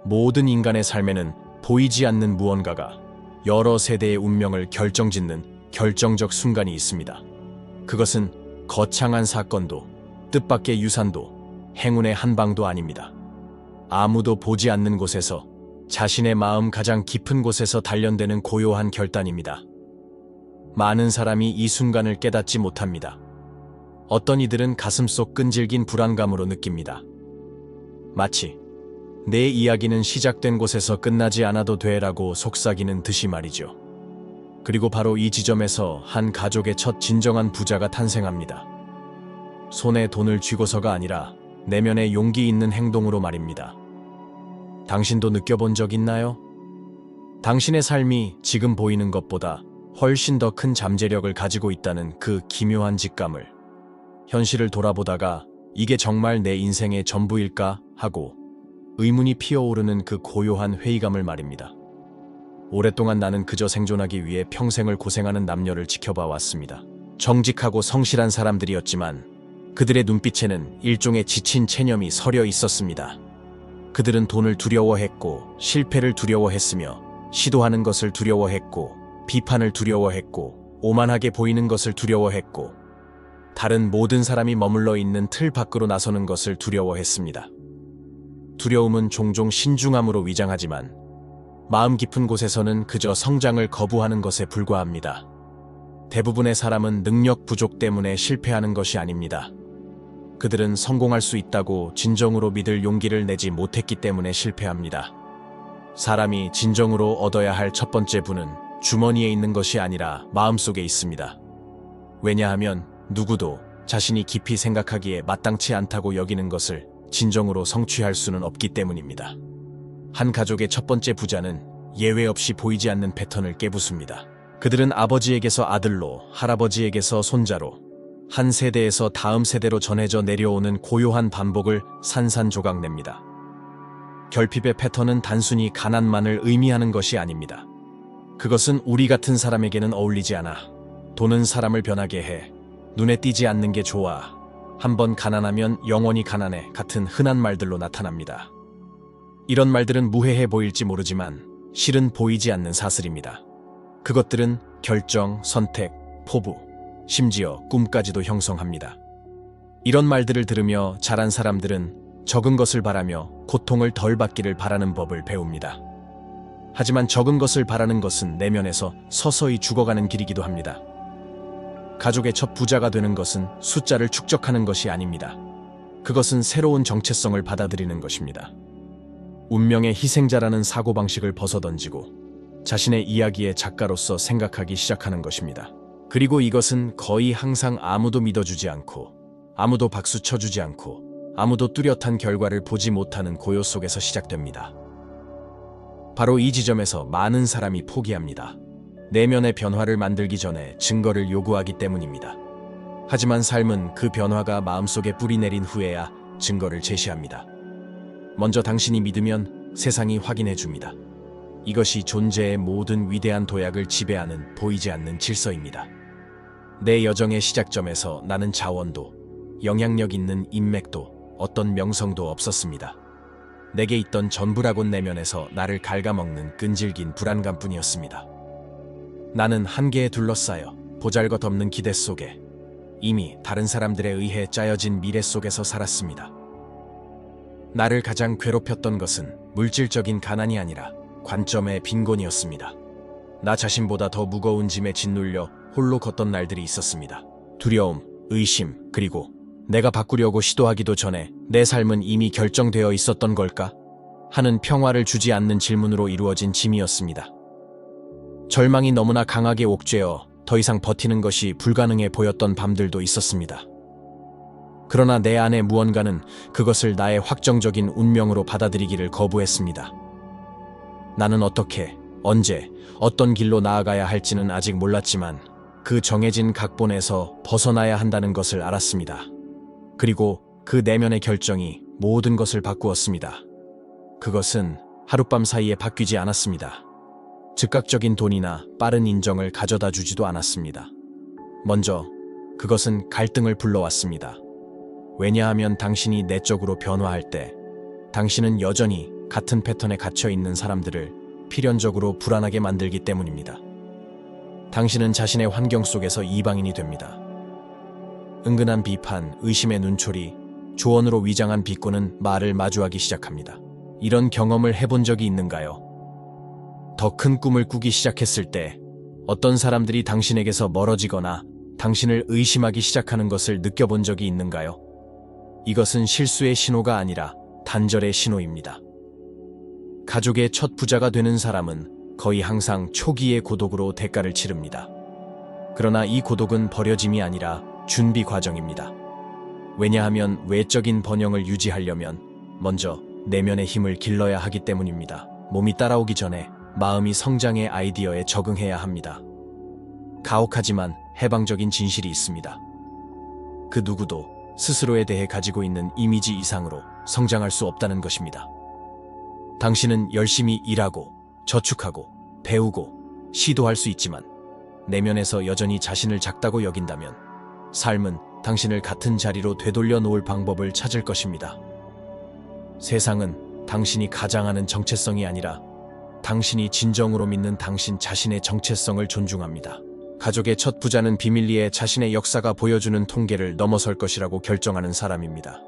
모든 인간의 삶에는 보이지 않는 무언가가 여러 세대의 운명을 결정짓는 결정적 순간이 있습니다. 그것은 거창한 사건도 뜻밖의 유산도 행운의 한 방도 아닙니다. 아무도 보지 않는 곳에서 자신의 마음 가장 깊은 곳에서 단련되는 고요한 결단입니다. 많은 사람이 이 순간을 깨닫지 못합니다. 어떤 이들은 가슴속 끈질긴 불안감으로 느낍니다. 마치 내 이야기는 시작된 곳에서 끝나지 않아도 돼라고 속삭이는 듯이 말이죠. 그리고 바로 이 지점에서 한 가족의 첫 진정한 부자가 탄생합니다. 손에 돈을 쥐고서가 아니라 내면에 용기 있는 행동으로 말입니다. 당신도 느껴본 적 있나요? 당신의 삶이 지금 보이는 것보다 훨씬 더 큰 잠재력을 가지고 있다는 그 기묘한 직감을, 현실을 돌아보다가 이게 정말 내 인생의 전부일까 하고 의문이 피어오르는 그 고요한 회의감을 말입니다. 오랫동안 나는 그저 생존하기 위해 평생을 고생하는 남녀를 지켜봐 왔습니다. 정직하고 성실한 사람들이었지만 그들의 눈빛에는 일종의 지친 체념이 서려 있었습니다. 그들은 돈을 두려워했고 실패를 두려워했으며 시도하는 것을 두려워했고 비판을 두려워했고 오만하게 보이는 것을 두려워했고 다른 모든 사람이 머물러 있는 틀 밖으로 나서는 것을 두려워했습니다. 두려움은 종종 신중함으로 위장하지만 마음 깊은 곳에서는 그저 성장을 거부하는 것에 불과합니다. 대부분의 사람은 능력 부족 때문에 실패하는 것이 아닙니다. 그들은 성공할 수 있다고 진정으로 믿을 용기를 내지 못했기 때문에 실패합니다. 사람이 진정으로 얻어야 할 첫 번째 부는 주머니에 있는 것이 아니라 마음속에 있습니다. 왜냐하면 누구도 자신이 깊이 생각하기에 마땅치 않다고 여기는 것을 진정으로 성취할 수는 없기 때문입니다. 한 가족의 첫 번째 부자는 예외 없이 보이지 않는 패턴을 깨부숩니다. 그들은 아버지에게서 아들로, 할아버지에게서 손자로, 한 세대에서 다음 세대로 전해져 내려오는 고요한 반복을 산산조각냅니다. 결핍의 패턴은 단순히 가난만을 의미하는 것이 아닙니다. 그것은 우리 같은 사람에게는 어울리지 않아. 돈은 사람을 변하게 해. 눈에 띄지 않는 게 좋아. 한번 가난하면 영원히 가난해 같은 흔한 말들로 나타납니다. 이런 말들은 무해해 보일지 모르지만 실은 보이지 않는 사슬입니다. 그것들은 결정, 선택, 포부, 심지어 꿈까지도 형성합니다. 이런 말들을 들으며 자란 사람들은 적은 것을 바라며 고통을 덜 받기를 바라는 법을 배웁니다. 하지만 적은 것을 바라는 것은 내면에서 서서히 죽어가는 길이기도 합니다. 가족의 첫 부자가 되는 것은 숫자를 축적하는 것이 아닙니다. 그것은 새로운 정체성을 받아들이는 것입니다. 운명의 희생자라는 사고방식을 벗어던지고 자신의 이야기의 작가로서 생각하기 시작하는 것입니다. 그리고 이것은 거의 항상 아무도 믿어주지 않고 아무도 박수 쳐주지 않고 아무도 뚜렷한 결과를 보지 못하는 고요 속에서 시작됩니다. 바로 이 지점에서 많은 사람이 포기합니다. 내면의 변화를 만들기 전에 증거를 요구하기 때문입니다. 하지만 삶은 그 변화가 마음속에 뿌리 내린 후에야 증거를 제시합니다. 먼저 당신이 믿으면 세상이 확인해 줍니다. 이것이 존재의 모든 위대한 도약을 지배하는 보이지 않는 질서입니다. 내 여정의 시작점에서 나는 자원도, 영향력 있는 인맥도, 어떤 명성도 없었습니다. 내게 있던 전부라곤 내면에서 나를 갉아먹는 끈질긴 불안감뿐이었습니다. 나는 한계에 둘러싸여 보잘것없는 기대 속에 이미 다른 사람들에 의해 짜여진 미래 속에서 살았습니다. 나를 가장 괴롭혔던 것은 물질적인 가난이 아니라 관점의 빈곤이었습니다. 나 자신보다 더 무거운 짐에 짓눌려 홀로 걷던 날들이 있었습니다. 두려움, 의심, 그리고 내가 바꾸려고 시도하기도 전에 내 삶은 이미 결정되어 있었던 걸까? 하는 평화를 주지 않는 질문으로 이루어진 짐이었습니다. 절망이 너무나 강하게 옥죄어 더 이상 버티는 것이 불가능해 보였던 밤들도 있었습니다. 그러나 내 안의 무언가는 그것을 나의 확정적인 운명으로 받아들이기를 거부했습니다. 나는 어떻게, 언제, 어떤 길로 나아가야 할지는 아직 몰랐지만 그 정해진 각본에서 벗어나야 한다는 것을 알았습니다. 그리고 그 내면의 결정이 모든 것을 바꾸었습니다. 그것은 하룻밤 사이에 바뀌지 않았습니다. 즉각적인 돈이나 빠른 인정을 가져다 주지도 않았습니다. 먼저 그것은 갈등을 불러왔습니다. 왜냐하면 당신이 내적으로 변화할 때 당신은 여전히 같은 패턴에 갇혀 있는 사람들을 필연적으로 불안하게 만들기 때문입니다. 당신은 자신의 환경 속에서 이방인이 됩니다. 은근한 비판, 의심의 눈초리, 조언으로 위장한 비꼬는 말을 마주하기 시작합니다. 이런 경험을 해본 적이 있는가요? 더 큰 꿈을 꾸기 시작했을 때 어떤 사람들이 당신에게서 멀어지거나 당신을 의심하기 시작하는 것을 느껴본 적이 있는가요? 이것은 실수의 신호가 아니라 단절의 신호입니다. 가족의 첫 부자가 되는 사람은 거의 항상 초기의 고독으로 대가를 치릅니다. 그러나 이 고독은 버려짐이 아니라 준비 과정입니다. 왜냐하면 외적인 번영을 유지하려면 먼저 내면의 힘을 길러야 하기 때문입니다. 몸이 따라오기 전에 마음이 성장의 아이디어에 적응해야 합니다. 가혹하지만 해방적인 진실이 있습니다. 그 누구도 스스로에 대해 가지고 있는 이미지 이상으로 성장할 수 없다는 것입니다. 당신은 열심히 일하고 저축하고 배우고 시도할 수 있지만 내면에서 여전히 자신을 작다고 여긴다면 삶은 당신을 같은 자리로 되돌려 놓을 방법을 찾을 것입니다. 세상은 당신이 가장하는 정체성이 아니라 당신이 진정으로 믿는 당신 자신의 정체성을 존중합니다. 가족의 첫 부자는 비밀리에 자신의 역사가 보여주는 통계를 넘어설 것이라고 결정하는 사람입니다.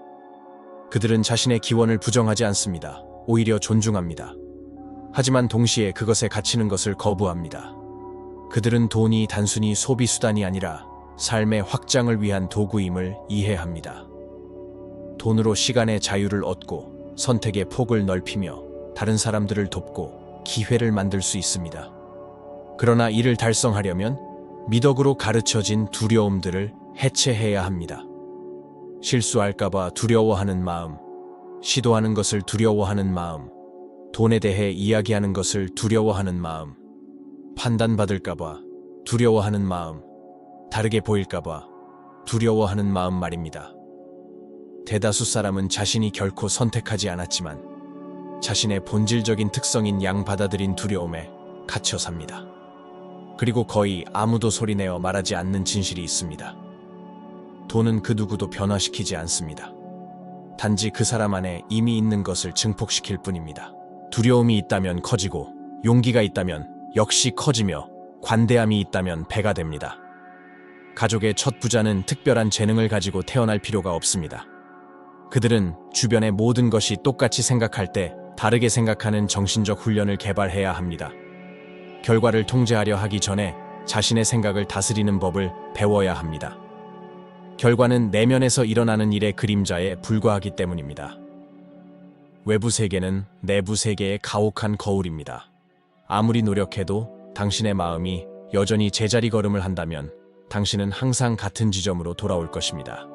그들은 자신의 기원을 부정하지 않습니다. 오히려 존중합니다. 하지만 동시에 그것에 갇히는 것을 거부합니다. 그들은 돈이 단순히 소비수단이 아니라 삶의 확장을 위한 도구임을 이해합니다. 돈으로 시간의 자유를 얻고 선택의 폭을 넓히며 다른 사람들을 돕고 기회를 만들 수 있습니다. 그러나 이를 달성하려면 미덕으로 가르쳐진 두려움들을 해체해야 합니다. 실수할까봐 두려워하는 마음, 시도하는 것을 두려워하는 마음, 돈에 대해 이야기하는 것을 두려워하는 마음, 판단받을까봐 두려워하는 마음, 다르게 보일까봐 두려워하는 마음 말입니다. 대다수 사람은 자신이 결코 선택하지 않았지만 자신의 본질적인 특성인 양받아들인 두려움에 갇혀 삽니다. 그리고 거의 아무도 소리내어 말하지 않는 진실이 있습니다. 돈은 그 누구도 변화시키지 않습니다. 단지 그 사람 안에 이미 있는 것을 증폭시킬 뿐입니다. 두려움이 있다면 커지고 용기가 있다면 역시 커지며 관대함이 있다면 배가 됩니다. 가족의 첫 부자는 특별한 재능을 가지고 태어날 필요가 없습니다. 그들은 주변의 모든 것이 똑같이 생각할 때 다르게 생각하는 정신적 훈련을 개발해야 합니다. 결과를 통제하려 하기 전에 자신의 생각을 다스리는 법을 배워야 합니다. 결과는 내면에서 일어나는 일의 그림자에 불과하기 때문입니다. 외부 세계는 내부 세계의 가혹한 거울입니다. 아무리 노력해도 당신의 마음이 여전히 제자리 걸음을 한다면 당신은 항상 같은 지점으로 돌아올 것입니다.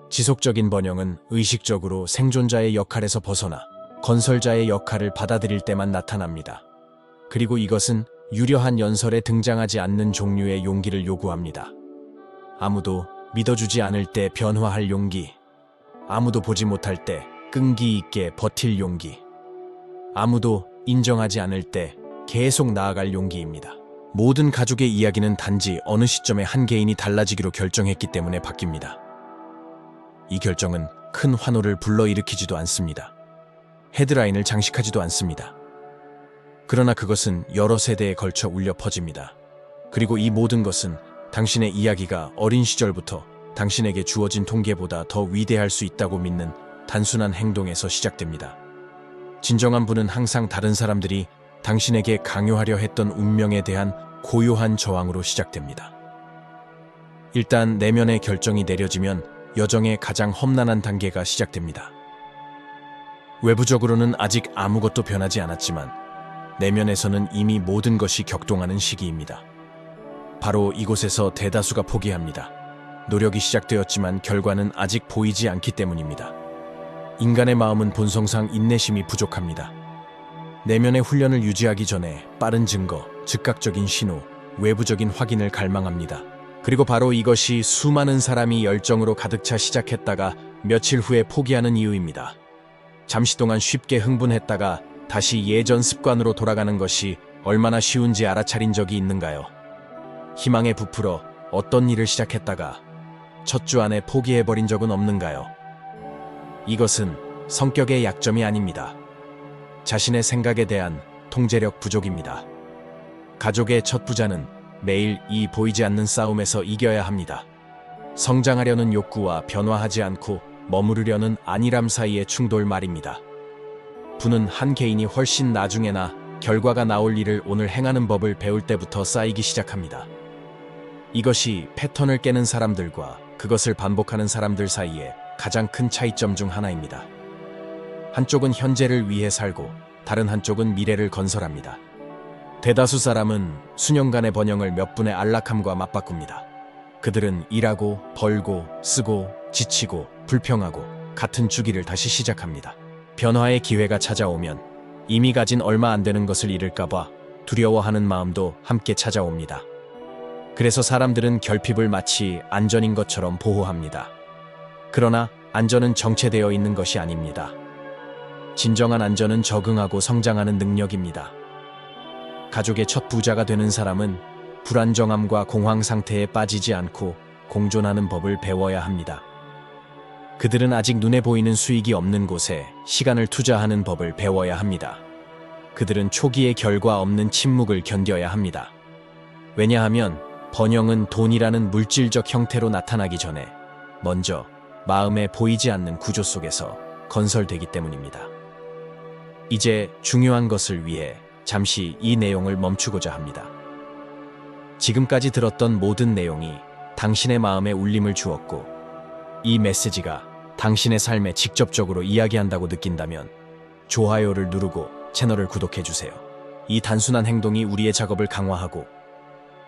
지속적인 번영은 의식적으로 생존자의 역할에서 벗어나 건설자의 역할을 받아들일 때만 나타납니다. 그리고 이것은 유려한 연설에 등장하지 않는 종류의 용기를 요구합니다. 아무도 믿어주지 않을 때 변화할 용기, 아무도 보지 못할 때 끈기 있게 버틸 용기, 아무도 인정하지 않을 때 계속 나아갈 용기입니다. 모든 가족의 이야기는 단지 어느 시점에 한 개인이 달라지기로 결정했기 때문에 바뀝니다. 이 결정은 큰 환호를 불러일으키지도 않습니다. 헤드라인을 장식하지도 않습니다. 그러나 그것은 여러 세대에 걸쳐 울려 퍼집니다. 그리고 이 모든 것은 당신의 이야기가 어린 시절부터 당신에게 주어진 통계보다 더 위대할 수 있다고 믿는 단순한 행동에서 시작됩니다. 진정한 부는 항상 다른 사람들이 당신에게 강요하려 했던 운명에 대한 고요한 저항으로 시작됩니다. 일단 내면의 결정이 내려지면 여정의 가장 험난한 단계가 시작됩니다. 외부적으로는 아직 아무것도 변하지 않았지만 내면에서는 이미 모든 것이 격동하는 시기입니다. 바로 이곳에서 대다수가 포기합니다. 노력이 시작되었지만 결과는 아직 보이지 않기 때문입니다. 인간의 마음은 본성상 인내심이 부족합니다. 내면의 훈련을 유지하기 전에 빠른 증거, 즉각적인 신호, 외부적인 확인을 갈망합니다. 그리고 바로 이것이 수많은 사람이 열정으로 가득 차 시작했다가 며칠 후에 포기하는 이유입니다. 잠시 동안 쉽게 흥분했다가 다시 예전 습관으로 돌아가는 것이 얼마나 쉬운지 알아차린 적이 있는가요? 희망에 부풀어 어떤 일을 시작했다가 첫 주 안에 포기해버린 적은 없는가요? 이것은 성격의 약점이 아닙니다. 자신의 생각에 대한 통제력 부족입니다. 가족의 첫 부자는 매일 이 보이지 않는 싸움에서 이겨야 합니다. 성장하려는 욕구와 변화하지 않고 머무르려는 안일함 사이의 충돌 말입니다. 부는 한 개인이 훨씬 나중에나 결과가 나올 일을 오늘 행하는 법을 배울 때부터 쌓이기 시작합니다. 이것이 패턴을 깨는 사람들과 그것을 반복하는 사람들 사이에 가장 큰 차이점 중 하나입니다. 한쪽은 현재를 위해 살고 다른 한쪽은 미래를 건설합니다. 대다수 사람은 수년간의 번영을 몇 분의 안락함과 맞바꿉니다. 그들은 일하고 벌고 쓰고 지치고 불평하고 같은 주기를 다시 시작합니다. 변화의 기회가 찾아오면 이미 가진 얼마 안 되는 것을 잃을까봐 두려워하는 마음도 함께 찾아옵니다. 그래서 사람들은 결핍을 마치 안전인 것처럼 보호합니다. 그러나 안전은 정체되어 있는 것이 아닙니다. 진정한 안전은 적응하고 성장하는 능력입니다. 가족의 첫 부자가 되는 사람은 불안정함과 공황 상태에 빠지지 않고 공존하는 법을 배워야 합니다. 그들은 아직 눈에 보이는 수익이 없는 곳에 시간을 투자하는 법을 배워야 합니다. 그들은 초기에 결과 없는 침묵을 견뎌야 합니다. 왜냐하면 번영은 돈이라는 물질적 형태로 나타나기 전에 먼저 마음에 보이지 않는 구조 속에서 건설되기 때문입니다. 이제 중요한 것을 위해 잠시 이 내용을 멈추고자 합니다. 지금까지 들었던 모든 내용이 당신의 마음에 울림을 주었고 이 메시지가 당신의 삶에 직접적으로 이야기한다고 느낀다면 좋아요를 누르고 채널을 구독해주세요. 이 단순한 행동이 우리의 작업을 강화하고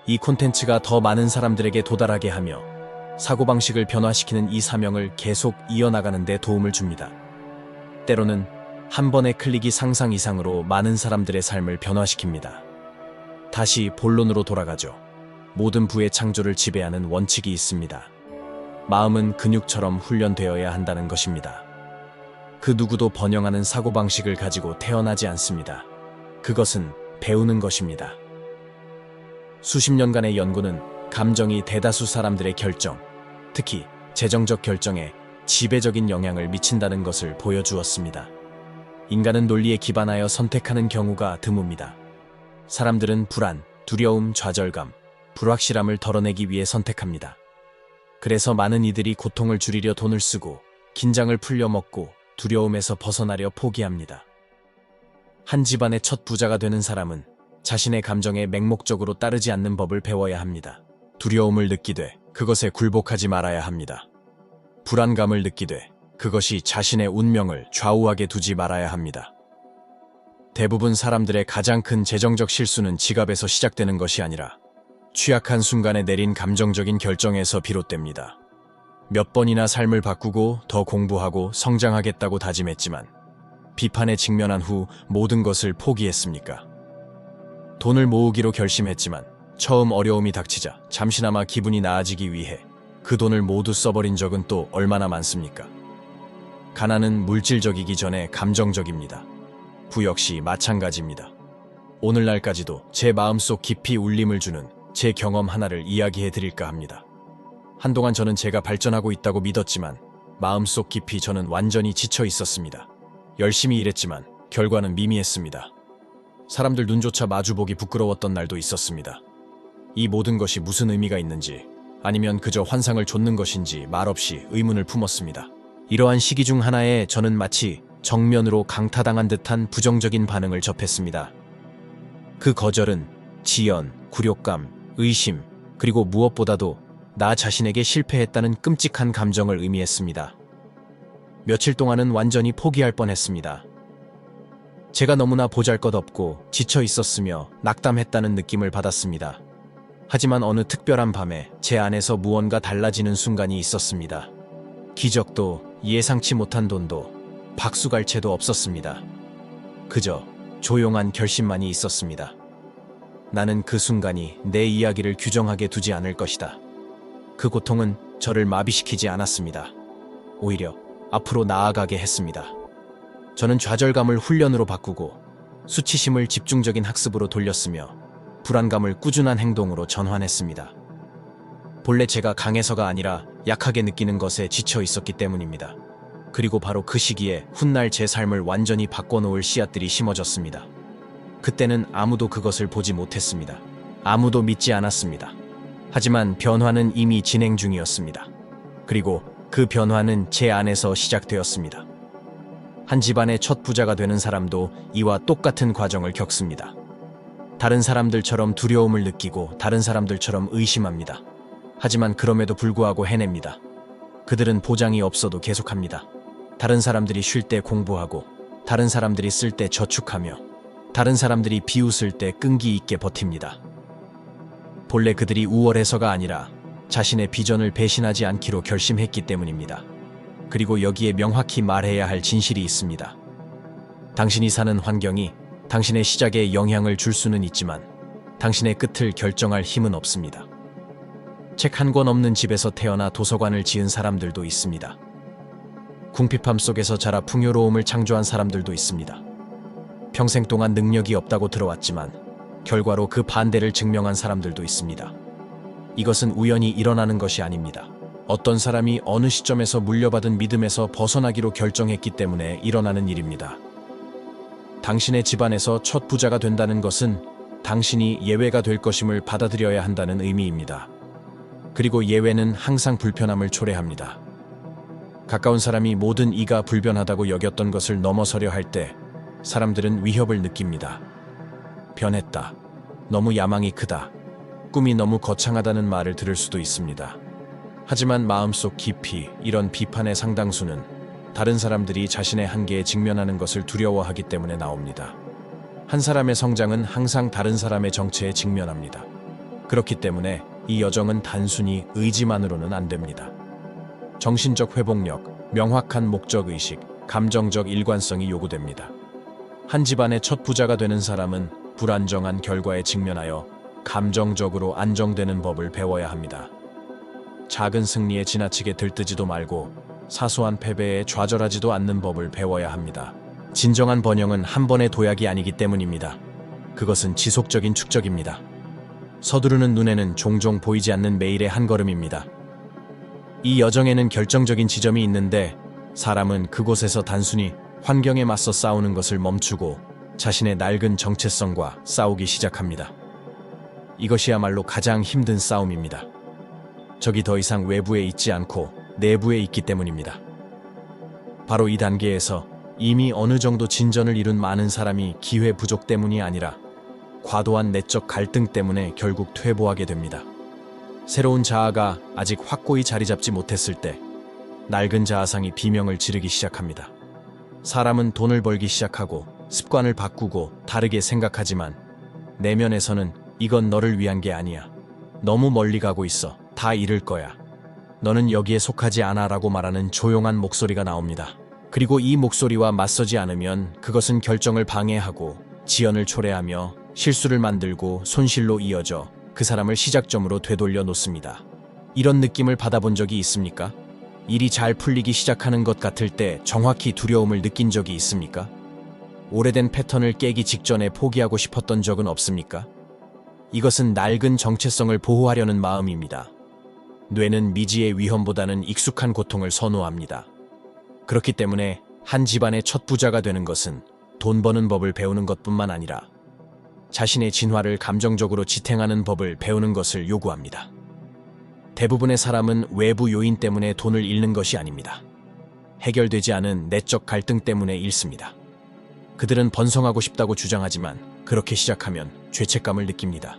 이 콘텐츠가 더 많은 사람들에게 도달하게 하며 사고방식을 변화시키는 이 사명을 계속 이어나가는 데 도움을 줍니다. 때로는 한 번의 클릭이 상상 이상으로 많은 사람들의 삶을 변화시킵니다. 다시 본론으로 돌아가죠. 모든 부의 창조를 지배하는 원칙이 있습니다. 마음은 근육처럼 훈련되어야 한다는 것입니다. 그 누구도 번영하는 사고방식을 가지고 태어나지 않습니다. 그것은 배우는 것입니다. 수십 년간의 연구는 감정이 대다수 사람들의 결정, 특히 재정적 결정에 지배적인 영향을 미친다는 것을 보여주었습니다. 인간은 논리에 기반하여 선택하는 경우가 드뭅니다. 사람들은 불안, 두려움, 좌절감, 불확실함을 덜어내기 위해 선택합니다. 그래서 많은 이들이 고통을 줄이려 돈을 쓰고 긴장을 풀려 먹고 두려움에서 벗어나려 포기합니다. 한 집안의 첫 부자가 되는 사람은 자신의 감정에 맹목적으로 따르지 않는 법을 배워야 합니다. 두려움을 느끼되 그것에 굴복하지 말아야 합니다. 불안감을 느끼되 그것이 자신의 운명을 좌우하게 두지 말아야 합니다. 대부분 사람들의 가장 큰 재정적 실수는 지갑에서 시작되는 것이 아니라 취약한 순간에 내린 감정적인 결정에서 비롯됩니다. 몇 번이나 삶을 바꾸고 더 공부하고 성장하겠다고 다짐했지만 비판에 직면한 후 모든 것을 포기했습니까? 돈을 모으기로 결심했지만 처음 어려움이 닥치자 잠시나마 기분이 나아지기 위해 그 돈을 모두 써버린 적은 또 얼마나 많습니까? 가난은 물질적이기 전에 감정적입니다. 부 역시 마찬가지입니다. 오늘날까지도 제 마음속 깊이 울림을 주는 제 경험 하나를 이야기해 드릴까 합니다. 한동안 저는 제가 발전하고 있다고 믿었지만 마음속 깊이 저는 완전히 지쳐 있었습니다. 열심히 일했지만 결과는 미미했습니다. 사람들 눈조차 마주보기 부끄러웠던 날도 있었습니다. 이 모든 것이 무슨 의미가 있는지 아니면 그저 환상을 좇는 것인지 말없이 의문을 품었습니다. 이러한 시기 중 하나에 저는 마치 정면으로 강타당한 듯한 부정적인 반응을 접했습니다. 그 거절은 지연, 굴욕감, 의심, 그리고 무엇보다도 나 자신에게 실패했다는 끔찍한 감정을 의미했습니다. 며칠 동안은 완전히 포기할 뻔했습니다. 제가 너무나 보잘것없고 지쳐 있었으며 낙담했다는 느낌을 받았습니다. 하지만 어느 특별한 밤에 제 안에서 무언가 달라지는 순간이 있었습니다. 기적도 예상치 못한 돈도 박수갈채도 없었습니다. 그저 조용한 결심만이 있었습니다. 나는 그 순간이 내 이야기를 규정하게 두지 않을 것이다. 그 고통은 저를 마비시키지 않았습니다. 오히려 앞으로 나아가게 했습니다. 저는 좌절감을 훈련으로 바꾸고 수치심을 집중적인 학습으로 돌렸으며 불안감을 꾸준한 행동으로 전환했습니다. 본래 제가 강해서가 아니라 약하게 느끼는 것에 지쳐 있었기 때문입니다. 그리고 바로 그 시기에 훗날 제 삶을 완전히 바꿔놓을 씨앗들이 심어졌습니다. 그때는 아무도 그것을 보지 못했습니다. 아무도 믿지 않았습니다. 하지만 변화는 이미 진행 중이었습니다. 그리고 그 변화는 제 안에서 시작되었습니다. 한 집안의 첫 부자가 되는 사람도 이와 똑같은 과정을 겪습니다. 다른 사람들처럼 두려움을 느끼고 다른 사람들처럼 의심합니다. 하지만 그럼에도 불구하고 해냅니다. 그들은 보장이 없어도 계속합니다. 다른 사람들이 쉴 때 공부하고, 다른 사람들이 쓸 때 저축하며, 다른 사람들이 비웃을 때 끈기 있게 버팁니다. 본래 그들이 우월해서가 아니라 자신의 비전을 배신하지 않기로 결심했기 때문입니다. 그리고 여기에 명확히 말해야 할 진실이 있습니다. 당신이 사는 환경이 당신의 시작에 영향을 줄 수는 있지만 당신의 끝을 결정할 힘은 없습니다. 책 한 권 없는 집에서 태어나 도서관을 지은 사람들도 있습니다. 궁핍함 속에서 자라 풍요로움을 창조한 사람들도 있습니다. 평생 동안 능력이 없다고 들어왔지만 결과로 그 반대를 증명한 사람들도 있습니다. 이것은 우연히 일어나는 것이 아닙니다. 어떤 사람이 어느 시점에서 물려받은 믿음에서 벗어나기로 결정했기 때문에 일어나는 일입니다. 당신의 집안에서 첫 부자가 된다는 것은 당신이 예외가 될 것임을 받아들여야 한다는 의미입니다. 그리고 예외는 항상 불편함을 초래합니다. 가까운 사람이 모든 이가 불변하다고 여겼던 것을 넘어서려 할 때 사람들은 위협을 느낍니다. 변했다. 너무 야망이 크다. 꿈이 너무 거창하다는 말을 들을 수도 있습니다. 하지만 마음속 깊이 이런 비판의 상당수는 다른 사람들이 자신의 한계에 직면하는 것을 두려워하기 때문에 나옵니다. 한 사람의 성장은 항상 다른 사람의 정체에 직면합니다. 그렇기 때문에 이 여정은 단순히 의지만으로는 안 됩니다. 정신적 회복력, 명확한 목적의식, 감정적 일관성이 요구됩니다. 한 집안의 첫 부자가 되는 사람은 불안정한 결과에 직면하여 감정적으로 안정되는 법을 배워야 합니다. 작은 승리에 지나치게 들뜨지도 말고 사소한 패배에 좌절하지도 않는 법을 배워야 합니다. 진정한 번영은 한 번의 도약이 아니기 때문입니다. 그것은 지속적인 축적입니다. 서두르는 눈에는 종종 보이지 않는 매일의 한 걸음입니다. 이 여정에는 결정적인 지점이 있는데 사람은 그곳에서 단순히 환경에 맞서 싸우는 것을 멈추고 자신의 낡은 정체성과 싸우기 시작합니다. 이것이야말로 가장 힘든 싸움입니다. 적이 더 이상 외부에 있지 않고 내부에 있기 때문입니다. 바로 이 단계에서 이미 어느 정도 진전을 이룬 많은 사람이 기회 부족 때문이 아니라 과도한 내적 갈등 때문에 결국 퇴보하게 됩니다. 새로운 자아가 아직 확고히 자리 잡지 못했을 때 낡은 자아상이 비명을 지르기 시작합니다. 사람은 돈을 벌기 시작하고 습관을 바꾸고 다르게 생각하지만 내면에서는 이건 너를 위한 게 아니야. 너무 멀리 가고 있어. 다 잃을 거야. 너는 여기에 속하지 않아 라고 말하는 조용한 목소리가 나옵니다. 그리고 이 목소리와 맞서지 않으면 그것은 결정을 방해하고 지연을 초래하며 실수를 만들고 손실로 이어져 그 사람을 시작점으로 되돌려 놓습니다. 이런 느낌을 받아본 적이 있습니까? 일이 잘 풀리기 시작하는 것 같을 때 정확히 두려움을 느낀 적이 있습니까? 오래된 패턴을 깨기 직전에 포기하고 싶었던 적은 없습니까? 이것은 낡은 정체성을 보호하려는 마음입니다. 뇌는 미지의 위험보다는 익숙한 고통을 선호합니다. 그렇기 때문에 한 집안의 첫 부자가 되는 것은 돈 버는 법을 배우는 것뿐만 아니라 자신의 진화를 감정적으로 지탱하는 법을 배우는 것을 요구합니다. 대부분의 사람은 외부 요인 때문에 돈을 잃는 것이 아닙니다. 해결되지 않은 내적 갈등 때문에 잃습니다. 그들은 번성하고 싶다고 주장하지만 그렇게 시작하면 죄책감을 느낍니다.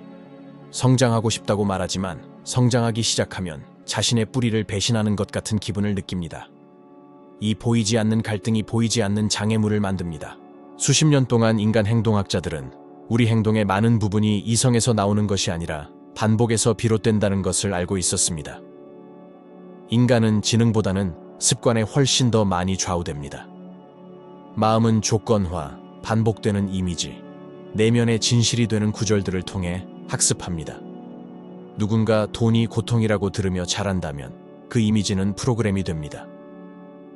성장하고 싶다고 말하지만 성장하기 시작하면 자신의 뿌리를 배신하는 것 같은 기분을 느낍니다. 이 보이지 않는 갈등이 보이지 않는 장애물을 만듭니다. 수십 년 동안 인간 행동학자들은 우리 행동의 많은 부분이 이성에서 나오는 것이 아니라 반복에서 비롯된다는 것을 알고 있었습니다. 인간은 지능보다는 습관에 훨씬 더 많이 좌우됩니다. 마음은 조건화, 반복되는 이미지, 내면의 진실이 되는 구절들을 통해 학습합니다. 누군가 돈이 고통이라고 들으며 자란다면 그 이미지는 프로그램이 됩니다.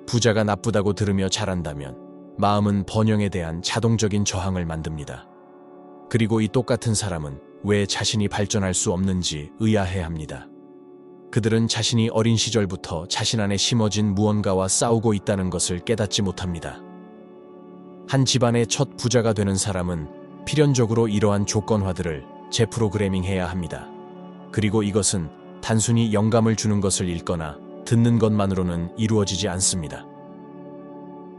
부자가 나쁘다고 들으며 자란다면 마음은 번영에 대한 자동적인 저항을 만듭니다. 그리고 이 똑같은 사람은 왜 자신이 발전할 수 없는지 의아해합니다. 그들은 자신이 어린 시절부터 자신 안에 심어진 무언가와 싸우고 있다는 것을 깨닫지 못합니다. 한 집안의 첫 부자가 되는 사람은 필연적으로 이러한 조건화들을 재프로그래밍해야 합니다. 그리고 이것은 단순히 영감을 주는 것을 읽거나 듣는 것만으로는 이루어지지 않습니다.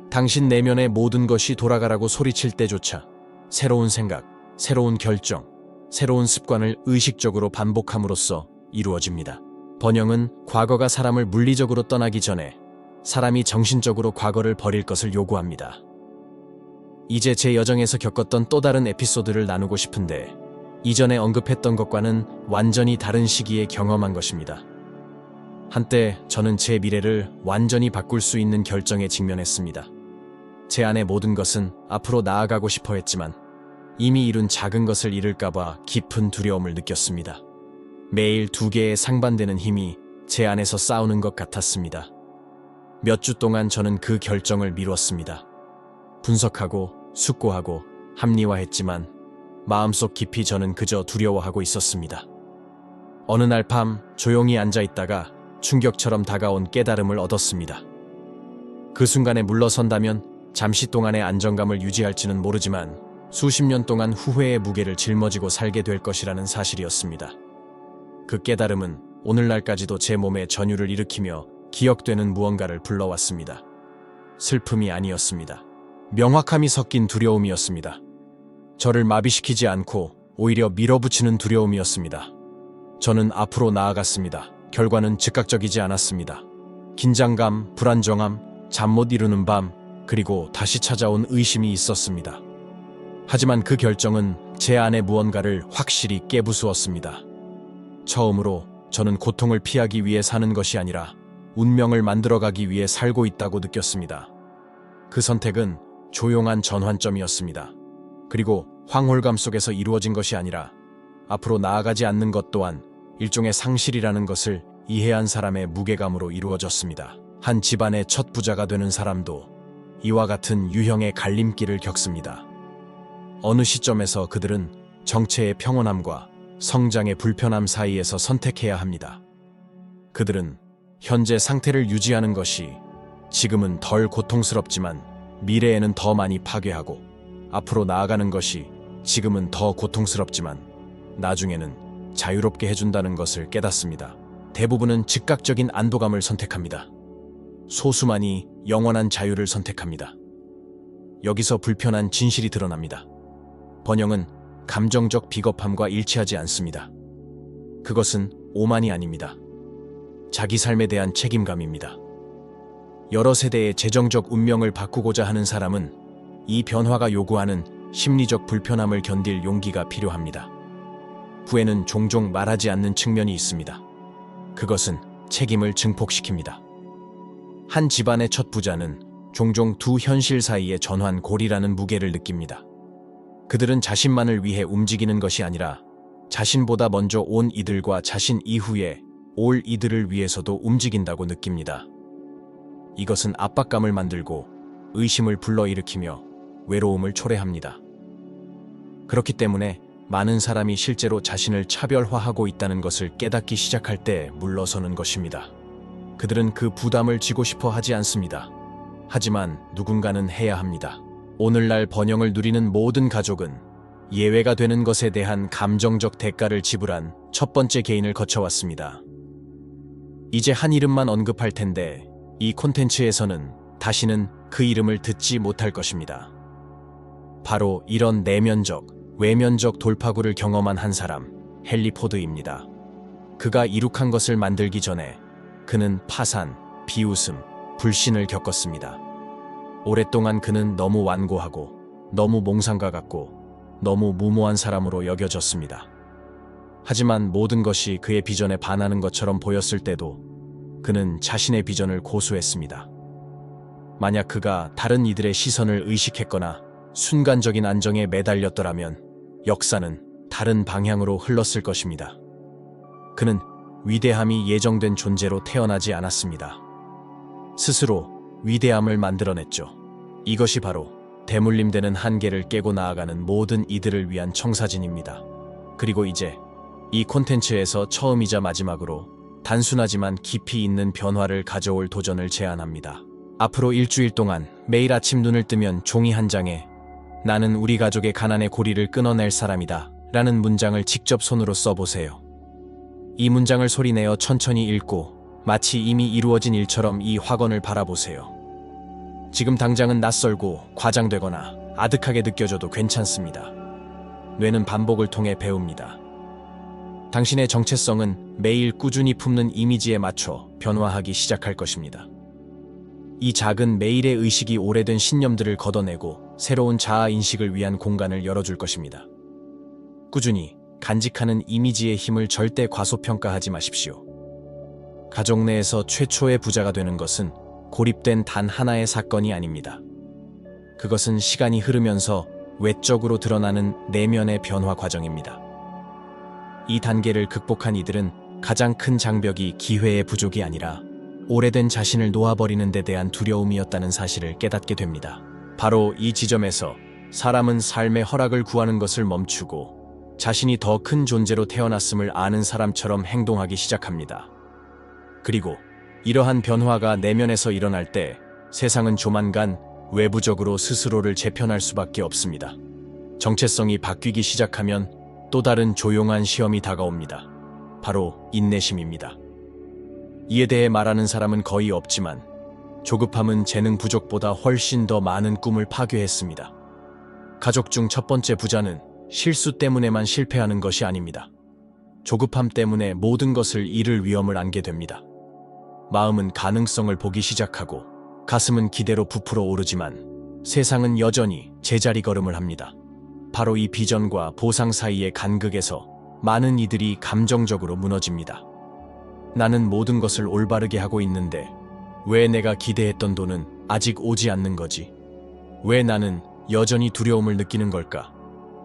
당신 내면의 모든 것이 돌아가라고 소리칠 때조차 새로운 생각, 새로운 결정, 새로운 습관을 의식적으로 반복함으로써 이루어집니다. 번영은 과거가 사람을 물리적으로 떠나기 전에 사람이 정신적으로 과거를 버릴 것을 요구합니다. 이제 제 여정에서 겪었던 또 다른 에피소드를 나누고 싶은데 이전에 언급했던 것과는 완전히 다른 시기에 경험한 것입니다. 한때 저는 제 미래를 완전히 바꿀 수 있는 결정에 직면했습니다. 제 안의 모든 것은 앞으로 나아가고 싶어 했지만 이미 이룬 작은 것을 잃을까봐 깊은 두려움을 느꼈습니다. 매일 두 개의 상반되는 힘이 제 안에서 싸우는 것 같았습니다. 몇 주 동안 저는 그 결정을 미뤘습니다. 분석하고 숙고하고 합리화했지만 마음속 깊이 저는 그저 두려워하고 있었습니다. 어느 날 밤 조용히 앉아 있다가 충격처럼 다가온 깨달음을 얻었습니다. 그 순간에 물러선다면 잠시 동안의 안정감을 유지할지는 모르지만 수십 년 동안 후회의 무게를 짊어지고 살게 될 것이라는 사실이었습니다. 그 깨달음은 오늘날까지도 제 몸에 전율을 일으키며 기억되는 무언가를 불러왔습니다. 슬픔이 아니었습니다. 명확함이 섞인 두려움이었습니다. 저를 마비시키지 않고 오히려 밀어붙이는 두려움이었습니다. 저는 앞으로 나아갔습니다. 결과는 즉각적이지 않았습니다. 긴장감, 불안정함, 잠 못 이루는 밤, 그리고 다시 찾아온 의심이 있었습니다. 하지만 그 결정은 제 안의 무언가를 확실히 깨부수었습니다. 처음으로 저는 고통을 피하기 위해 사는 것이 아니라 운명을 만들어가기 위해 살고 있다고 느꼈습니다. 그 선택은 조용한 전환점이었습니다. 그리고 황홀감 속에서 이루어진 것이 아니라 앞으로 나아가지 않는 것 또한 일종의 상실이라는 것을 이해한 사람의 무게감으로 이루어졌습니다. 한 집안의 첫 부자가 되는 사람도 이와 같은 유형의 갈림길을 겪습니다. 어느 시점에서 그들은 정체의 평온함과 성장의 불편함 사이에서 선택해야 합니다. 그들은 현재 상태를 유지하는 것이 지금은 덜 고통스럽지만 미래에는 더 많이 파괴하고 앞으로 나아가는 것이 지금은 더 고통스럽지만 나중에는 자유롭게 해준다는 것을 깨닫습니다. 대부분은 즉각적인 안도감을 선택합니다. 소수만이 영원한 자유를 선택합니다. 여기서 불편한 진실이 드러납니다. 번영은 감정적 비겁함과 일치하지 않습니다. 그것은 오만이 아닙니다. 자기 삶에 대한 책임감입니다. 여러 세대의 재정적 운명을 바꾸고자 하는 사람은 이 변화가 요구하는 심리적 불편함을 견딜 용기가 필요합니다. 후에는 종종 말하지 않는 측면이 있습니다. 그것은 책임을 증폭시킵니다. 한 집안의 첫 부자는 종종 두 현실 사이의 전환골이라는 무게를 느낍니다. 그들은 자신만을 위해 움직이는 것이 아니라 자신보다 먼저 온 이들과 자신 이후에 올 이들을 위해서도 움직인다고 느낍니다. 이것은 압박감을 만들고 의심을 불러일으키며 외로움을 초래합니다. 그렇기 때문에 많은 사람이 실제로 자신을 차별화하고 있다는 것을 깨닫기 시작할 때 물러서는 것입니다. 그들은 그 부담을 지고 싶어 하지 않습니다. 하지만 누군가는 해야 합니다. 오늘날 번영을 누리는 모든 가족은 예외가 되는 것에 대한 감정적 대가를 지불한 첫 번째 개인을 거쳐왔습니다. 이제 한 이름만 언급할 텐데 이 콘텐츠에서는 다시는 그 이름을 듣지 못할 것입니다. 바로 이런 내면적, 외면적 돌파구를 경험한 한 사람, 헨리 포드입니다. 그가 이룩한 것을 만들기 전에 그는 파산, 비웃음, 불신을 겪었습니다. 오랫동안 그는 너무 완고하고 너무 몽상가 같고 너무 무모한 사람으로 여겨졌습니다. 하지만 모든 것이 그의 비전에 반하는 것처럼 보였을 때도 그는 자신의 비전을 고수했습니다. 만약 그가 다른 이들의 시선을 의식했거나 순간적인 안정에 매달렸더라면 역사는 다른 방향으로 흘렀을 것입니다. 그는 위대함이 예정된 존재로 태어나지 않았습니다. 스스로 위대함을 만들어냈죠. 이것이 바로 대물림되는 한계를 깨고 나아가는 모든 이들을 위한 청사진입니다. 그리고 이제 이 콘텐츠에서 처음이자 마지막으로 단순하지만 깊이 있는 변화를 가져올 도전을 제안합니다. 앞으로 일주일 동안 매일 아침 눈을 뜨면 종이 한 장에 "나는 우리 가족의 가난의 고리를 끊어낼 사람이다" 라는 문장을 직접 손으로 써보세요. 이 문장을 소리내어 천천히 읽고 마치 이미 이루어진 일처럼 이 확언을 바라보세요. 지금 당장은 낯설고 과장되거나 아득하게 느껴져도 괜찮습니다. 뇌는 반복을 통해 배웁니다. 당신의 정체성은 매일 꾸준히 품는 이미지에 맞춰 변화하기 시작할 것입니다. 이 작은 매일의 의식이 오래된 신념들을 걷어내고 새로운 자아 인식을 위한 공간을 열어줄 것입니다. 꾸준히 간직하는 이미지의 힘을 절대 과소평가하지 마십시오. 가족 내에서 최초의 부자가 되는 것은 고립된 단 하나의 사건이 아닙니다. 그것은 시간이 흐르면서 외적으로 드러나는 내면의 변화 과정입니다. 이 단계를 극복한 이들은 가장 큰 장벽이 기회의 부족이 아니라 오래된 자신을 놓아버리는 데 대한 두려움이었다는 사실을 깨닫게 됩니다. 바로 이 지점에서 사람은 삶의 허락을 구하는 것을 멈추고 자신이 더 큰 존재로 태어났음을 아는 사람처럼 행동하기 시작합니다. 그리고 이러한 변화가 내면에서 일어날 때 세상은 조만간 외부적으로 스스로를 재편할 수밖에 없습니다. 정체성이 바뀌기 시작하면 또 다른 조용한 시험이 다가옵니다. 바로 인내심입니다. 이에 대해 말하는 사람은 거의 없지만 조급함은 재능 부족보다 훨씬 더 많은 꿈을 파괴했습니다. 가족 중 첫 번째 부자는 실수 때문에만 실패하는 것이 아닙니다. 조급함 때문에 모든 것을 잃을 위험을 안게 됩니다. 마음은 가능성을 보기 시작하고 가슴은 기대로 부풀어 오르지만 세상은 여전히 제자리 걸음을 합니다. 바로 이 비전과 보상 사이의 간극에서 많은 이들이 감정적으로 무너집니다. 나는 모든 것을 올바르게 하고 있는데 왜 내가 기대했던 돈은 아직 오지 않는 거지? 왜 나는 여전히 두려움을 느끼는 걸까?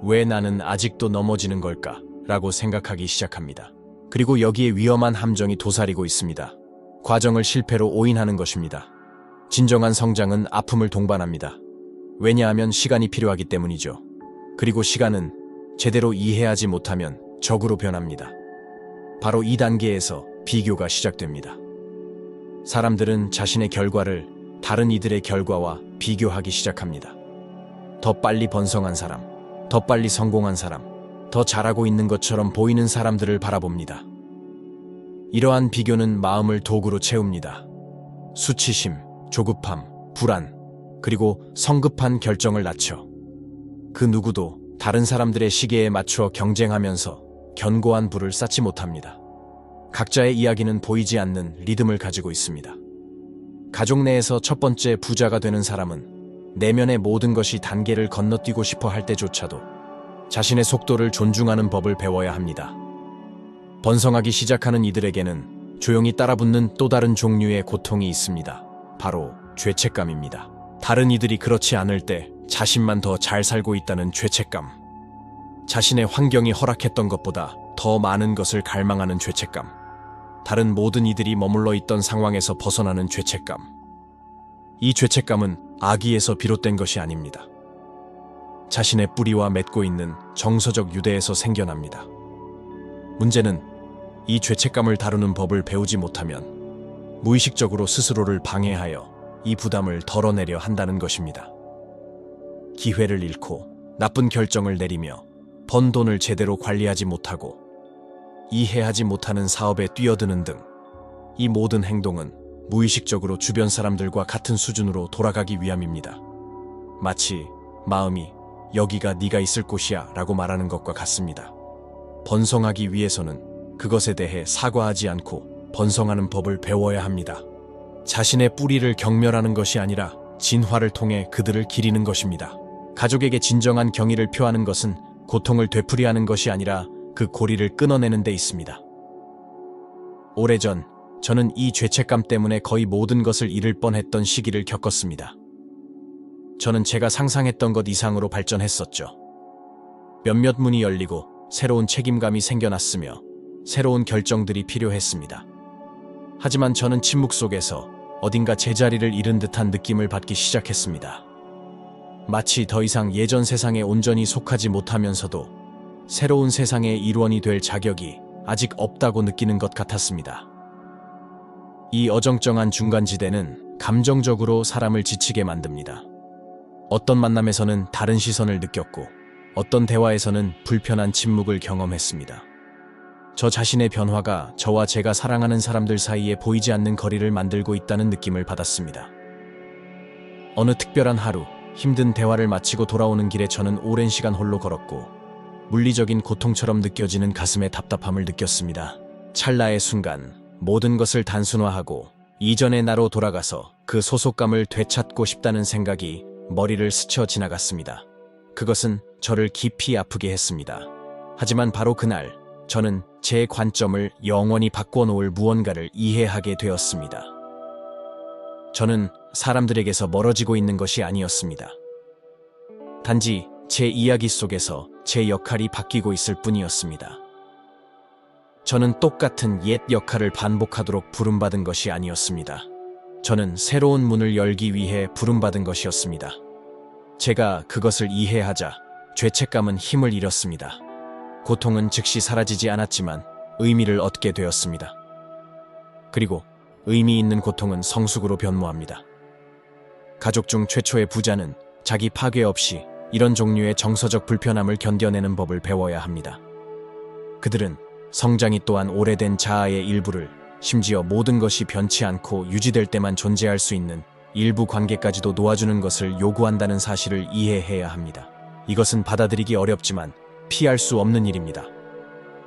왜 나는 아직도 넘어지는 걸까? 라고 생각하기 시작합니다. 그리고 여기에 위험한 함정이 도사리고 있습니다. 과정을 실패로 오인하는 것입니다. 진정한 성장은 아픔을 동반합니다. 왜냐하면 시간이 필요하기 때문이죠. 그리고 시간은 제대로 이해하지 못하면 적으로 변합니다. 바로 이 단계에서 비교가 시작됩니다. 사람들은 자신의 결과를 다른 이들의 결과와 비교하기 시작합니다. 더 빨리 번성한 사람, 더 빨리 성공한 사람, 더 잘하고 있는 것처럼 보이는 사람들을 바라봅니다. 이러한 비교는 마음을 도구로 채웁니다. 수치심, 조급함, 불안, 그리고 성급한 결정을 낳죠. 그 누구도 다른 사람들의 시계에 맞춰 경쟁하면서 견고한 불을 쌓지 못합니다. 각자의 이야기는 보이지 않는 리듬을 가지고 있습니다. 가족 내에서 첫 번째 부자가 되는 사람은 내면의 모든 것이 단계를 건너뛰고 싶어 할 때조차도 자신의 속도를 존중하는 법을 배워야 합니다. 번성하기 시작하는 이들에게는 조용히 따라붙는 또 다른 종류의 고통이 있습니다. 바로 죄책감입니다. 다른 이들이 그렇지 않을 때 자신만 더 잘 살고 있다는 죄책감. 자신의 환경이 허락했던 것보다 더 많은 것을 갈망하는 죄책감. 다른 모든 이들이 머물러 있던 상황에서 벗어나는 죄책감. 이 죄책감은 악의에서 비롯된 것이 아닙니다. 자신의 뿌리와 맺고 있는 정서적 유대에서 생겨납니다. 문제는 이 죄책감을 다루는 법을 배우지 못하면 무의식적으로 스스로를 방해하여 이 부담을 덜어내려 한다는 것입니다. 기회를 잃고 나쁜 결정을 내리며 번 돈을 제대로 관리하지 못하고 이해하지 못하는 사업에 뛰어드는 등 이 모든 행동은 무의식적으로 주변 사람들과 같은 수준으로 돌아가기 위함입니다. 마치 마음이 여기가 네가 있을 곳이야 라고 말하는 것과 같습니다. 번성하기 위해서는 그것에 대해 사과하지 않고 번성하는 법을 배워야 합니다. 자신의 뿌리를 경멸하는 것이 아니라 진화를 통해 그들을 기리는 것입니다. 가족에게 진정한 경의를 표하는 것은 고통을 되풀이하는 것이 아니라 그 고리를 끊어내는 데 있습니다. 오래전 저는 이 죄책감 때문에 거의 모든 것을 잃을 뻔했던 시기를 겪었습니다. 저는 제가 상상했던 것 이상으로 발전했었죠. 몇몇 문이 열리고 새로운 책임감이 생겨났으며 새로운 결정들이 필요했습니다. 하지만 저는 침묵 속에서 어딘가 제자리를 잃은 듯한 느낌을 받기 시작했습니다. 마치 더 이상 예전 세상에 온전히 속하지 못하면서도 새로운 세상의 일원이 될 자격이 아직 없다고 느끼는 것 같았습니다. 이 어정쩡한 중간지대는 감정적으로 사람을 지치게 만듭니다. 어떤 만남에서는 다른 시선을 느꼈고 어떤 대화에서는 불편한 침묵을 경험했습니다. 저 자신의 변화가 저와 제가 사랑하는 사람들 사이에 보이지 않는 거리를 만들고 있다는 느낌을 받았습니다. 어느 특별한 하루, 힘든 대화를 마치고 돌아오는 길에 저는 오랜 시간 홀로 걸었고 물리적인 고통처럼 느껴지는 가슴의 답답함을 느꼈습니다. 찰나의 순간 모든 것을 단순화하고 이전의 나로 돌아가서 그 소속감을 되찾고 싶다는 생각이 머리를 스쳐 지나갔습니다. 그것은 저를 깊이 아프게 했습니다. 하지만 바로 그날 저는 제 관점을 영원히 바꿔놓을 무언가를 이해하게 되었습니다. 저는 사람들에게서 멀어지고 있는 것이 아니었습니다. 단지 제 이야기 속에서 제 역할이 바뀌고 있을 뿐이었습니다. 저는 똑같은 옛 역할을 반복하도록 부름받은 것이 아니었습니다. 저는 새로운 문을 열기 위해 부름받은 것이었습니다. 제가 그것을 이해하자 죄책감은 힘을 잃었습니다. 고통은 즉시 사라지지 않았지만 의미를 얻게 되었습니다. 그리고 의미 있는 고통은 성숙으로 변모합니다. 가족 중 최초의 부자는 자기 파괴 없이 이런 종류의 정서적 불편함을 견뎌내는 법을 배워야 합니다. 그들은 성장이 또한 오래된 자아의 일부를, 심지어 모든 것이 변치 않고 유지될 때만 존재할 수 있는 일부 관계까지도 놓아주는 것을 요구한다는 사실을 이해해야 합니다. 이것은 받아들이기 어렵지만 피할 수 없는 일입니다.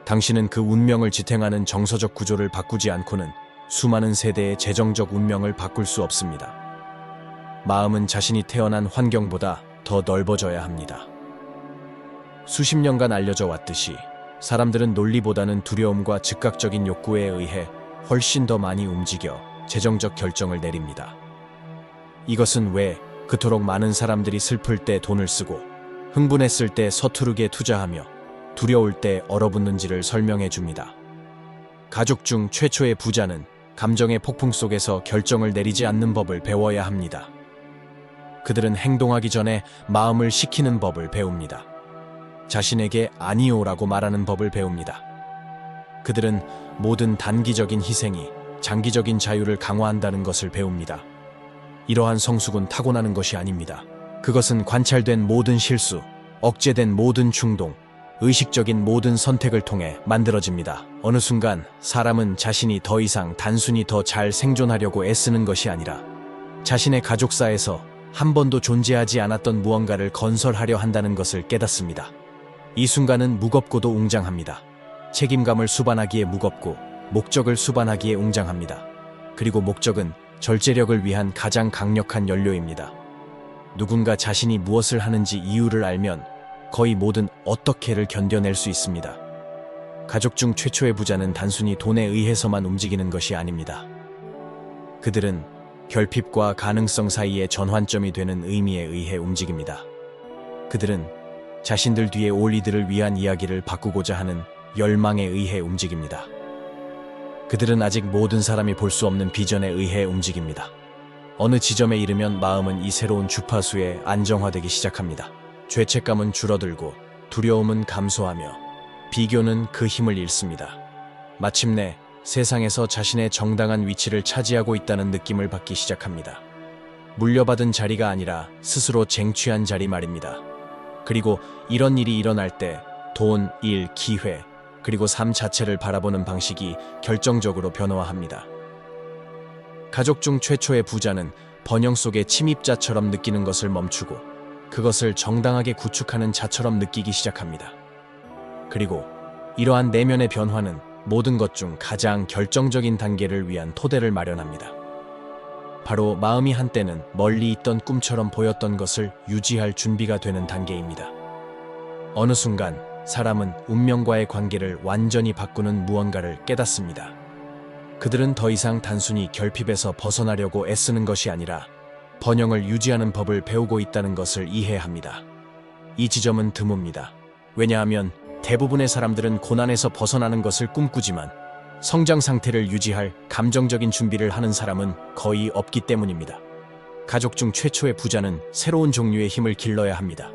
당신은 그 운명을 지탱하는 정서적 구조를 바꾸지 않고는 수많은 세대의 재정적 운명을 바꿀 수 없습니다. 마음은 자신이 태어난 환경보다 더 넓어져야 합니다. 수십 년간 알려져 왔듯이 사람들은 논리보다는 두려움과 즉각적인 욕구에 의해 훨씬 더 많이 움직여 재정적 결정을 내립니다. 이것은 왜 그토록 많은 사람들이 슬플 때 돈을 쓰고 흥분했을 때 서투르게 투자하며 두려울 때 얼어붙는지를 설명해 줍니다. 가족 중 최초의 부자는 감정의 폭풍 속에서 결정을 내리지 않는 법을 배워야 합니다. 그들은 행동하기 전에 마음을 식히는 법을 배웁니다. 자신에게 아니오라고 말하는 법을 배웁니다. 그들은 모든 단기적인 희생이 장기적인 자유를 강화한다는 것을 배웁니다. 이러한 성숙은 타고나는 것이 아닙니다. 그것은 관찰된 모든 실수, 억제된 모든 충동, 의식적인 모든 선택을 통해 만들어집니다. 어느 순간 사람은 자신이 더 이상 단순히 더 잘 생존하려고 애쓰는 것이 아니라 자신의 가족사에서 한 번도 존재하지 않았던 무언가를 건설하려 한다는 것을 깨닫습니다. 이 순간은 무겁고도 웅장합니다. 책임감을 수반하기에 무겁고 목적을 수반하기에 웅장합니다. 그리고 목적은 절제력을 위한 가장 강력한 연료입니다. 누군가 자신이 무엇을 하는지 이유를 알면 거의 모든 어떻게를 견뎌낼 수 있습니다. 가족 중 최초의 부자는 단순히 돈에 의해서만 움직이는 것이 아닙니다. 그들은 결핍과 가능성 사이의 전환점이 되는 의미에 의해 움직입니다. 그들은 자신들 뒤에 올 이들을 위한 이야기를 바꾸고자 하는 열망에 의해 움직입니다. 그들은 아직 모든 사람이 볼 수 없는 비전에 의해 움직입니다. 어느 지점에 이르면 마음은 이 새로운 주파수에 안정화되기 시작합니다. 죄책감은 줄어들고 두려움은 감소하며 비교는 그 힘을 잃습니다. 마침내 세상에서 자신의 정당한 위치를 차지하고 있다는 느낌을 받기 시작합니다. 물려받은 자리가 아니라 스스로 쟁취한 자리 말입니다. 그리고 이런 일이 일어날 때 돈, 일, 기회, 그리고 삶 자체를 바라보는 방식이 결정적으로 변화합니다. 가족 중 최초의 부자는 번영 속의 침입자처럼 느끼는 것을 멈추고 그것을 정당하게 구축하는 자처럼 느끼기 시작합니다. 그리고 이러한 내면의 변화는 모든 것 중 가장 결정적인 단계를 위한 토대를 마련합니다. 바로 마음이 한때는 멀리 있던 꿈처럼 보였던 것을 유지할 준비가 되는 단계입니다. 어느 순간 사람은 운명과의 관계를 완전히 바꾸는 무언가를 깨닫습니다. 그들은 더 이상 단순히 결핍에서 벗어나려고 애쓰는 것이 아니라 번영을 유지하는 법을 배우고 있다는 것을 이해합니다. 이 지점은 드뭅니다. 왜냐하면 대부분의 사람들은 고난에서 벗어나는 것을 꿈꾸지만 성장 상태를 유지할 감정적인 준비를 하는 사람은 거의 없기 때문입니다. 가족 중 최초의 부자는 새로운 종류의 힘을 길러야 합니다.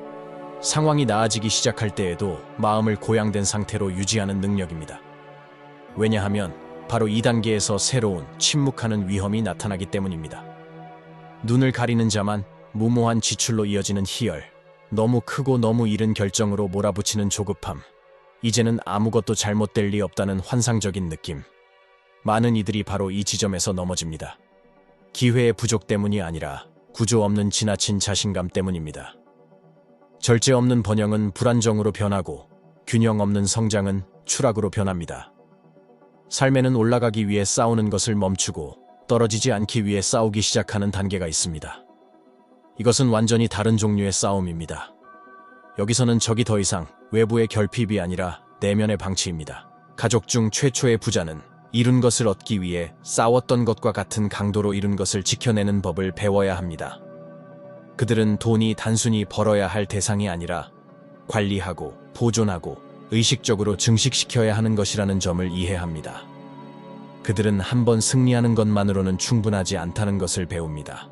상황이 나아지기 시작할 때에도 마음을 고양된 상태로 유지하는 능력입니다. 왜냐하면 바로 이 단계에서 새로운 침묵하는 위험이 나타나기 때문입니다. 눈을 가리는 자만, 무모한 지출로 이어지는 희열, 너무 크고 너무 이른 결정으로 몰아붙이는 조급함, 이제는 아무것도 잘못될 리 없다는 환상적인 느낌. 많은 이들이 바로 이 지점에서 넘어집니다. 기회의 부족 때문이 아니라 구조 없는 지나친 자신감 때문입니다. 절제 없는 번영은 불안정으로 변하고 균형 없는 성장은 추락으로 변합니다. 삶에는 올라가기 위해 싸우는 것을 멈추고 떨어지지 않기 위해 싸우기 시작하는 단계가 있습니다. 이것은 완전히 다른 종류의 싸움입니다. 여기서는 적이 더 이상 외부의 결핍이 아니라 내면의 방치입니다. 가족 중 최초의 부자는 이룬 것을 얻기 위해 싸웠던 것과 같은 강도로 이룬 것을 지켜내는 법을 배워야 합니다. 그들은 돈이 단순히 벌어야 할 대상이 아니라 관리하고 보존하고 의식적으로 증식시켜야 하는 것이라는 점을 이해합니다. 그들은 한번 승리하는 것만으로는 충분하지 않다는 것을 배웁니다.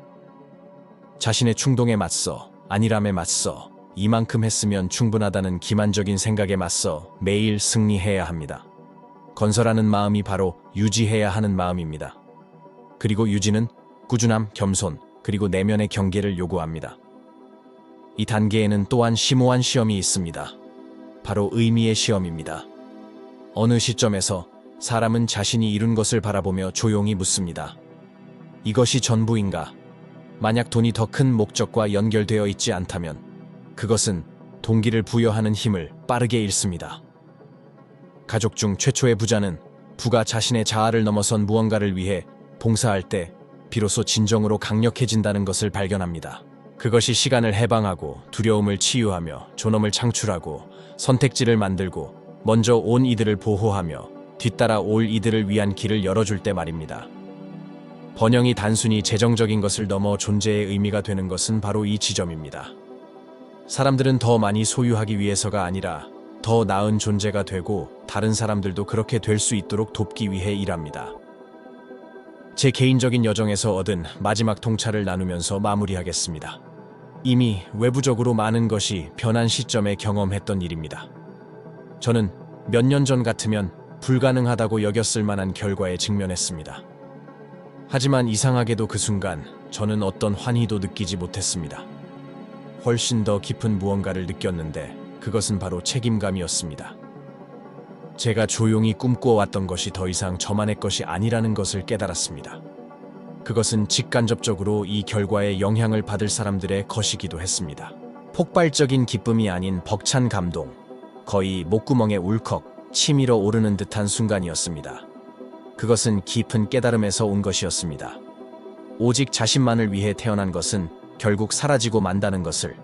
자신의 충동에 맞서, 안일함에 맞서, 이만큼 했으면 충분하다는 기만적인 생각에 맞서 매일 승리해야 합니다. 건설하는 마음이 바로 유지해야 하는 마음입니다. 그리고 유지는 꾸준함, 겸손, 그리고 내면의 경계를 요구합니다. 이 단계에는 또한 심오한 시험이 있습니다. 바로 의미의 시험입니다. 어느 시점에서 사람은 자신이 이룬 것을 바라보며 조용히 묻습니다. 이것이 전부인가? 만약 돈이 더 큰 목적과 연결되어 있지 않다면 그것은 동기를 부여하는 힘을 빠르게 잃습니다. 가족 중 최초의 부자는 부가 자신의 자아를 넘어선 무언가를 위해 봉사할 때 비로소 진정으로 강력해진다는 것을 발견합니다. 그것이 시간을 해방하고 두려움을 치유하며 존엄을 창출하고 선택지를 만들고 먼저 온 이들을 보호하며 뒤따라 올 이들을 위한 길을 열어줄 때 말입니다. 번영이 단순히 재정적인 것을 넘어 존재의 의미가 되는 것은 바로 이 지점입니다. 사람들은 더 많이 소유하기 위해서가 아니라 더 나은 존재가 되고 다른 사람들도 그렇게 될 수 있도록 돕기 위해 일합니다. 제 개인적인 여정에서 얻은 마지막 통찰을 나누면서 마무리하겠습니다. 이미 외부적으로 많은 것이 변한 시점에 경험했던 일입니다. 저는 몇 년 전 같으면 불가능하다고 여겼을 만한 결과에 직면했습니다. 하지만 이상하게도 그 순간 저는 어떤 환희도 느끼지 못했습니다. 훨씬 더 깊은 무언가를 느꼈는데 그것은 바로 책임감이었습니다. 제가 조용히 꿈꿔왔던 것이 더 이상 저만의 것이 아니라는 것을 깨달았습니다. 그것은 직간접적으로 이 결과에 영향을 받을 사람들의 것이기도 했습니다. 폭발적인 기쁨이 아닌 벅찬 감동, 거의 목구멍에 울컥 치밀어 오르는 듯한 순간이었습니다. 그것은 깊은 깨달음에서 온 것이었습니다. 오직 자신만을 위해 태어난 것은 결국 사라지고 만다는 것을,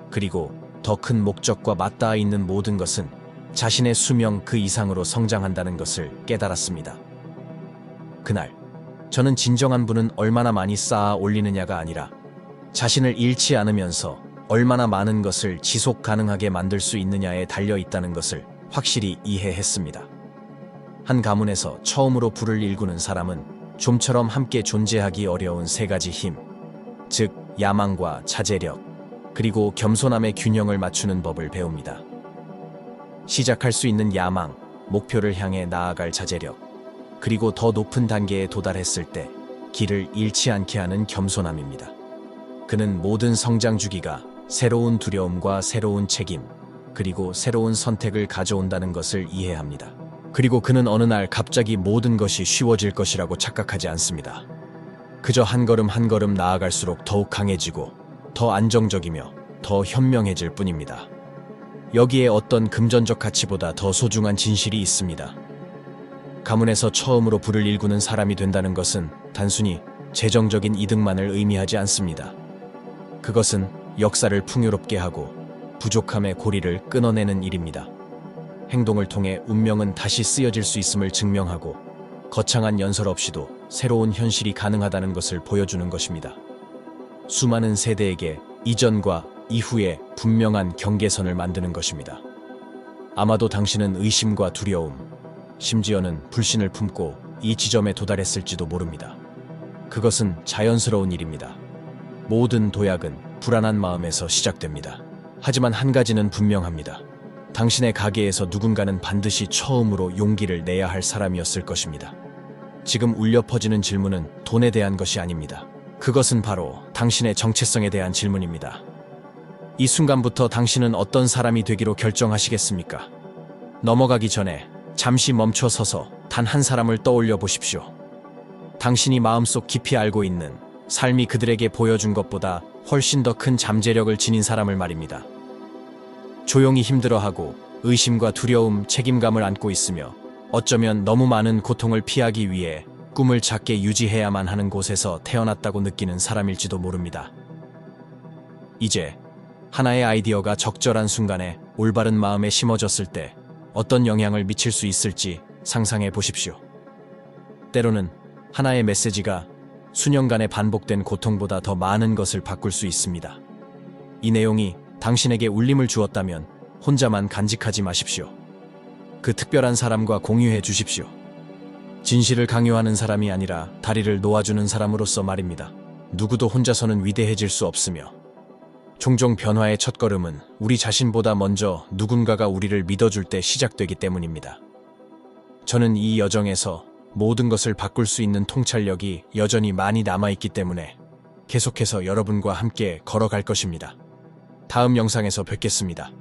그리고 더 큰 목적과 맞닿아 있는 모든 것은 자신의 수명 그 이상으로 성장한다는 것을 깨달았습니다. 그날 저는 진정한 부는 얼마나 많이 쌓아 올리느냐가 아니라 자신을 잃지 않으면서 얼마나 많은 것을 지속 가능하게 만들 수 있느냐에 달려 있다는 것을 확실히 이해했습니다. 한 가문에서 처음으로 불을 일구는 사람은 좀처럼 함께 존재하기 어려운 세 가지 힘, 즉 야망과 자제력, 그리고 겸손함의 균형을 맞추는 법을 배웁니다. 시작할 수 있는 야망, 목표를 향해 나아갈 자제력, 그리고 더 높은 단계에 도달했을 때 길을 잃지 않게 하는 겸손함입니다. 그는 모든 성장 주기가 새로운 두려움과 새로운 책임, 그리고 새로운 선택을 가져온다는 것을 이해합니다. 그리고 그는 어느 날 갑자기 모든 것이 쉬워질 것이라고 착각하지 않습니다. 그저 한 걸음 한 걸음 나아갈수록 더욱 강해지고 더 안정적이며 더 현명해질 뿐입니다. 여기에 어떤 금전적 가치보다 더 소중한 진실이 있습니다. 가문에서 처음으로 불을 일구는 사람이 된다는 것은 단순히 재정적인 이득만을 의미하지 않습니다. 그것은 역사를 풍요롭게 하고 부족함의 고리를 끊어내는 일입니다. 행동을 통해 운명은 다시 쓰여질 수 있음을 증명하고 거창한 연설 없이도 새로운 현실이 가능하다는 것을 보여주는 것입니다. 수많은 세대에게 이전과 이후에 분명한 경계선을 만드는 것입니다. 아마도 당신은 의심과 두려움, 심지어는 불신을 품고 이 지점에 도달했을지도 모릅니다. 그것은 자연스러운 일입니다. 모든 도약은 불안한 마음에서 시작됩니다. 하지만 한 가지는 분명합니다. 당신의 가게에서 누군가는 반드시 처음으로 용기를 내야 할 사람이었을 것입니다. 지금 울려 퍼지는 질문은 돈에 대한 것이 아닙니다. 그것은 바로 당신의 정체성에 대한 질문입니다. 이 순간부터 당신은 어떤 사람이 되기로 결정하시겠습니까? 넘어가기 전에 잠시 멈춰 서서 단 한 사람을 떠올려 보십시오. 당신이 마음속 깊이 알고 있는, 삶이 그들에게 보여준 것보다 훨씬 더 큰 잠재력을 지닌 사람을 말입니다. 조용히 힘들어하고 의심과 두려움, 책임감을 안고 있으며 어쩌면 너무 많은 고통을 피하기 위해 꿈을 작게 유지해야만 하는 곳에서 태어났다고 느끼는 사람일지도 모릅니다. 이제 하나의 아이디어가 적절한 순간에 올바른 마음에 심어졌을 때 어떤 영향을 미칠 수 있을지 상상해 보십시오. 때로는 하나의 메시지가 수년간의 반복된 고통보다 더 많은 것을 바꿀 수 있습니다. 이 내용이 당신에게 울림을 주었다면 혼자만 간직하지 마십시오. 그 특별한 사람과 공유해 주십시오. 진실을 강요하는 사람이 아니라 다리를 놓아주는 사람으로서 말입니다. 누구도 혼자서는 위대해질 수 없으며 종종 변화의 첫걸음은 우리 자신보다 먼저 누군가가 우리를 믿어줄 때 시작되기 때문입니다. 저는 이 여정에서 모든 것을 바꿀 수 있는 통찰력이 여전히 많이 남아있기 때문에 계속해서 여러분과 함께 걸어갈 것입니다. 다음 영상에서 뵙겠습니다.